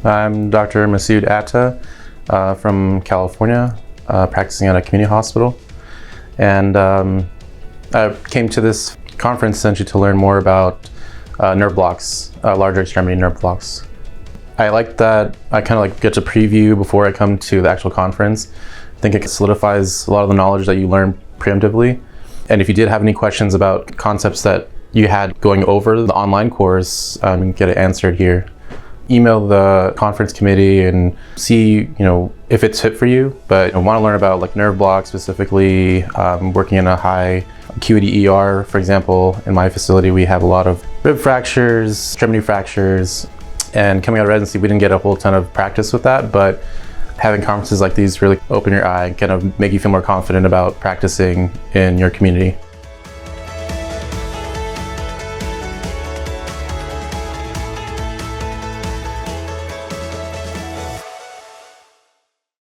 I'm Dr. Masood Atta from California, practicing at a community hospital. And I came to this conference essentially to learn more about nerve blocks, larger extremity nerve blocks. I like that I kind of get to preview before I come to the actual conference. I think it solidifies a lot of the knowledge that you learn preemptively. And if you did have any questions about concepts that you had going over the online course, you can get it answered here. Email the conference committee and see, if it's fit for you. But want to learn about nerve blocks specifically, working in a high acuity ER, for example. In my facility, we have a lot of rib fractures, extremity fractures, and coming out of residency, we didn't get a whole ton of practice with that, but having conferences like these really open your eye and kind of make you feel more confident about practicing in your community.